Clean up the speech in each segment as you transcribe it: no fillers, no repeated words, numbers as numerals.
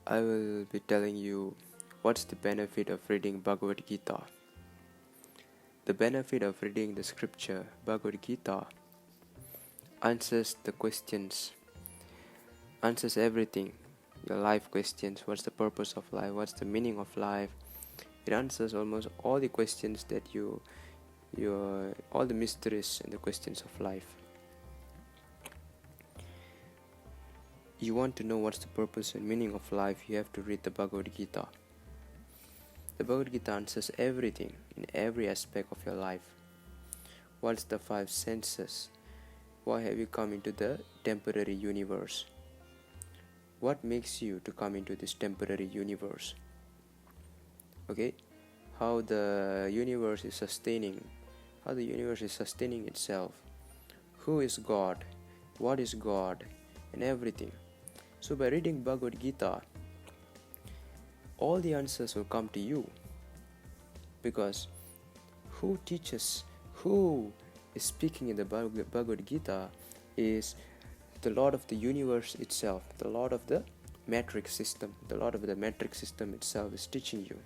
I will be telling you what's the benefit of reading Bhagavad Gita. The benefit of reading the scripture Bhagavad Gita answers the questions, answers everything. Your life questions, what's the purpose of life, what's the meaning of life. It answers almost all the questions that all the mysteries and the questions of life. You want to know what's the purpose and meaning of life, you have to read the Bhagavad Gita. The Bhagavad Gita answers everything in every aspect of your life. What's the five senses? Why have you come into the temporary universe? What makes you to come into this temporary universe? Okay, how the universe is sustaining itself. Who is God? What is God? And everything. So by reading Bhagavad Gita, all the answers will come to you, because who is speaking in the Bhagavad Gita is the Lord of the universe itself, the Lord of the metric system. The Lord of the metric system itself is teaching you.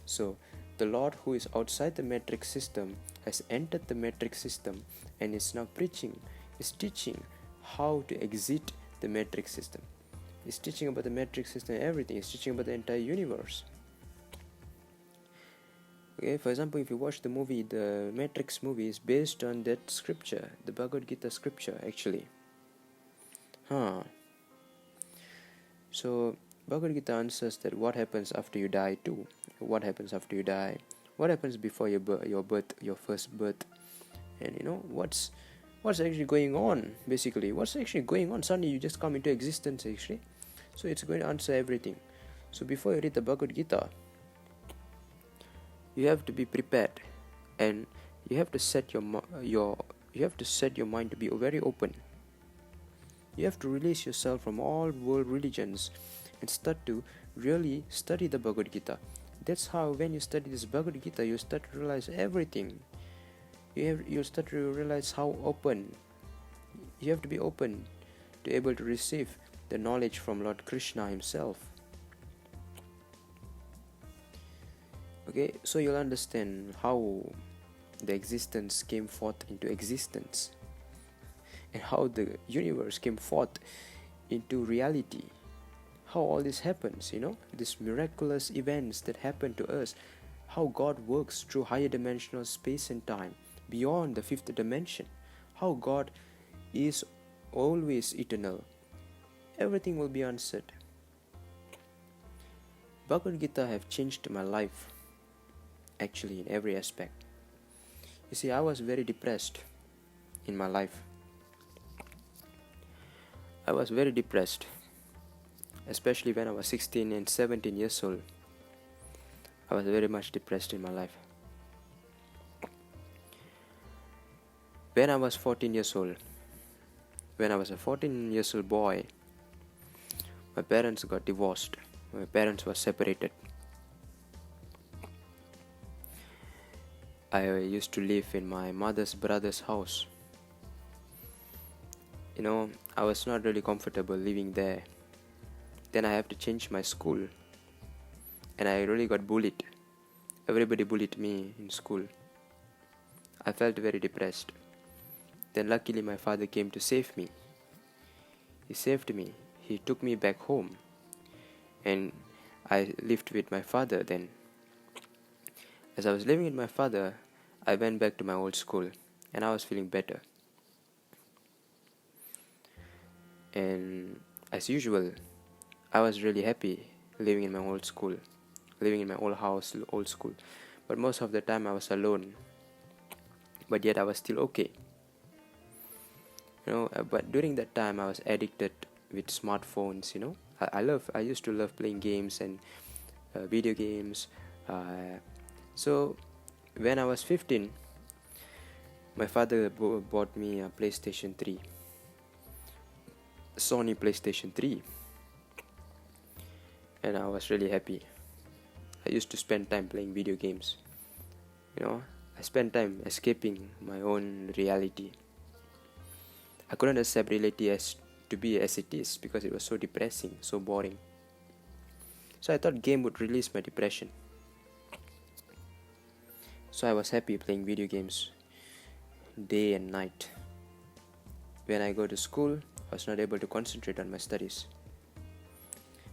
So the Lord who is outside the metric system has entered the metric system and is now teaching how to exit the metric system. He's teaching about the metric system and everything. He's teaching about the entire universe. Okay, for example, if you watch the movie, the Matrix movie is based on that scripture, the Bhagavad Gita scripture actually. So Bhagavad Gita answers that what happens after you die too. What happens after you die? What happens before your birth, your first birth? And what's actually going on, basically. What's actually going on? Suddenly you just come into existence actually. So it's going to answer everything. So before you read the Bhagavad Gita, you have to be prepared, and you have to set your mind to be very open. You have to release yourself from all world religions and start to really study the Bhagavad Gita. That's how when you study this Bhagavad Gita, you start to realize everything. You start to realize how open. You have to be open to able to receive the knowledge from Lord Krishna himself. Okay, so you'll understand how the existence came forth into existence, and how the universe came forth into reality. How all this happens, these miraculous events that happen to us, how God works through higher dimensional space and time, beyond the fifth dimension, how God is always eternal. Everything will be answered. Bhagavad Gita have changed my life, actually, in every aspect. You see, I was very depressed in my life. I was very depressed, especially when I was 16 and 17 years old. I was very much depressed in my life. When I was 14 years old, when I was a 14 years old boy, my parents got divorced. My parents were separated. I used to live in my mother's brother's house. I was not really comfortable living there. Then I have to change my school, and I really got bullied. Everybody bullied me in school. I felt very depressed. Then luckily my father came to save me. He saved me. He took me back home, and I lived with my father then. As I was living with my father, I went back to my old school, and I was feeling better. And as usual, I was really happy living in my old school, living in my old house, old school. But most of the time I was alone. But yet I was still okay. But during that time I was addicted with smartphones. I used to love playing games and video games. So when I was 15, my father bought me a PlayStation 3, Sony PlayStation 3, and I was really happy. I used to spend time playing video games. I spent time escaping my own reality. I couldn't accept reality to be as it is, because it was so depressing, so boring. So I thought game would release my depression. So I was happy playing video games day and night. When I go to school, I was not able to concentrate on my studies.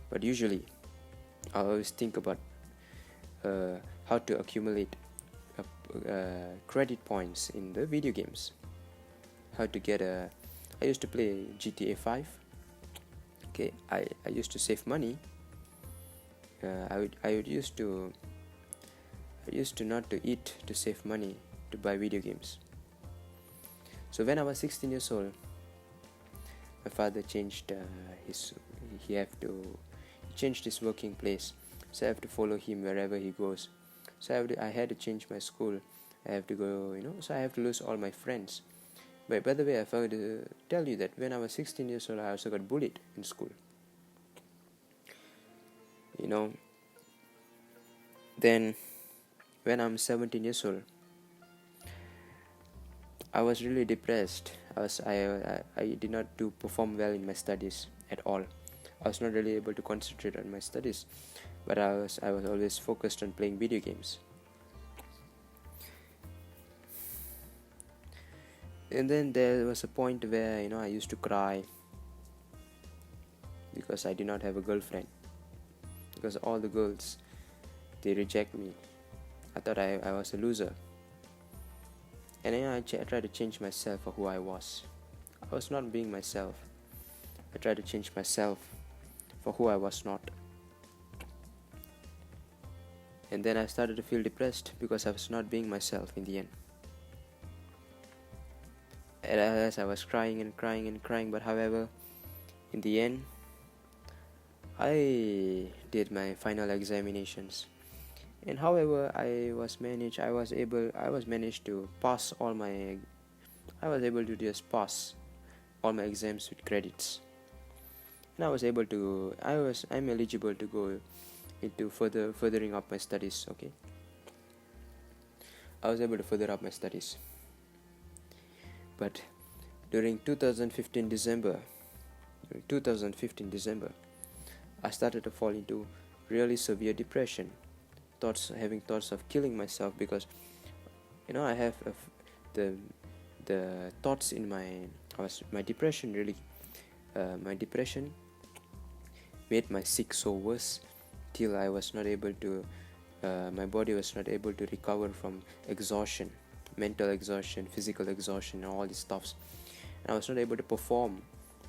But usually, I always think about how to accumulate credit points in the video games. How to get I used to play GTA 5. Okay, I used to save money. I used to not to eat to save money to buy video games. So when I was 16 years old, my father changed he changed his working place. So I have to follow him wherever he goes. So I had to change my school. I have to go, so I have to lose all my friends. But by the way, I forgot to tell you that when I was 16 years old, I also got bullied in school. Then when I'm 17 years old, I was really depressed. I did not perform well in my studies at all. I was not really able to concentrate on my studies, but I was always focused on playing video games. And then there was a point where I used to cry because I did not have a girlfriend, because all the girls, they reject me. I thought I was a loser. And then I tried to change myself for who I was. I was not being myself. I tried to change myself for who I was not. And then I started to feel depressed because I was not being myself in the end. And as I was crying and crying and crying, but however, in the end, I did my final examinations. And however, I was managed to pass all my, I was able to just pass all my exams with credits. And I'm eligible to go into furthering up my studies, okay. I was able to further up my studies. But during 2015 December, I started to fall into really severe depression. Having thoughts of killing myself, because I have the thoughts in my depression really my depression made my sick so worse till I was not able to my body was not able to recover from exhaustion, mental exhaustion, physical exhaustion, and all these stuffs. And I was not able to perform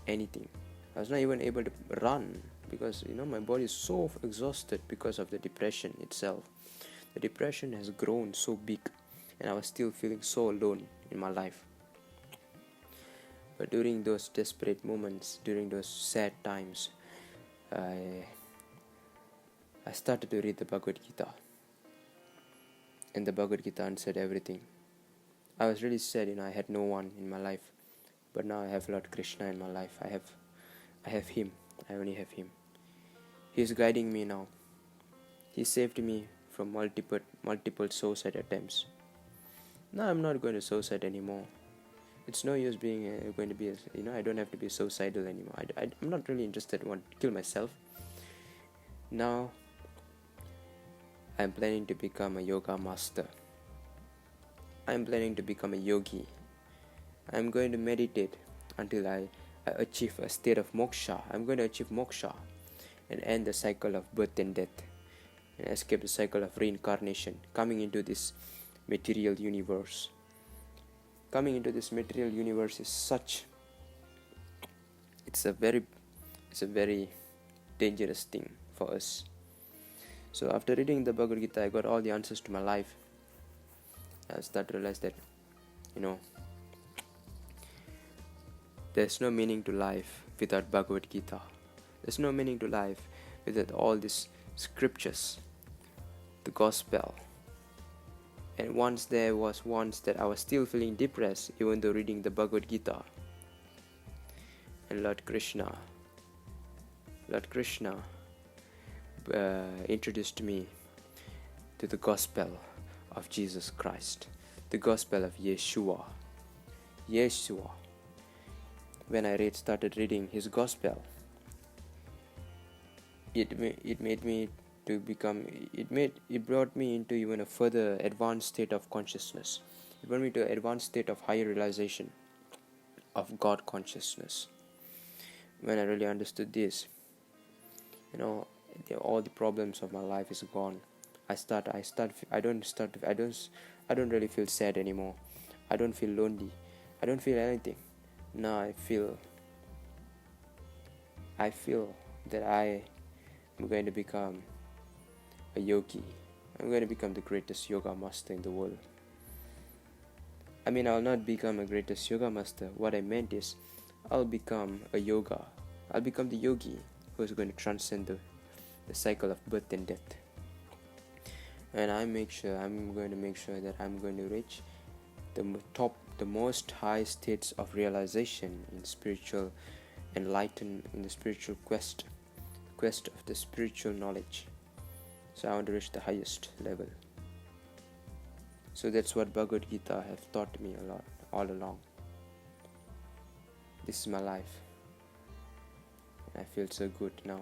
anything. I was not even able to run, because my body is so exhausted because of the depression itself. The depression has grown so big, and I was still feeling so alone in my life. But during those desperate moments, during those sad times, I started to read the Bhagavad Gita. And the Bhagavad Gita answered everything. I was really sad, I had no one in my life. But now I have Lord Krishna in my life. I have Him. I only have Him. He is guiding me now. He saved me from multiple suicide attempts. Now I'm not going to suicide anymore. It's no use being going to be I don't have to be suicidal anymore. I'm not really interested in want to kill myself. Now I'm planning to become a yoga master. I'm planning to become a yogi. I'm going to meditate until I achieve a state of moksha. I'm going to achieve moksha and end the cycle of birth and death, and escape the cycle of reincarnation, coming into this material universe. Coming into this material universe is it's a very dangerous thing for us. So after reading the Bhagavad Gita, I got all the answers to my life. I started to realize that there's no meaning to life without Bhagavad Gita. There's no meaning to life without all these scriptures, the gospel. And once that I was still feeling depressed, even though reading the Bhagavad Gita. And Lord Krishna introduced me to the gospel of Jesus Christ, the gospel of Yeshua. When I started reading his gospel, it made me to become it brought me into even a further advanced state of consciousness. It brought me to an advanced state of higher realization of God consciousness. When I really understood this, all the problems of my life is gone. I don't really feel sad anymore. I don't feel lonely. I don't feel anything. Now I feel that I am going to become a yogi. I'm going to become the greatest yoga master in the world. I mean, I'll not become a greatest yoga master. What I meant is, I'll become the yogi who is going to transcend the cycle of birth and death. And I'm going to make sure that I'm going to reach the most high states of realization in spiritual enlightenment, in the spiritual quest of the spiritual knowledge. So I want to reach the highest level. So that's what Bhagavad Gita have taught me a lot all along. This is my life. I feel so good now.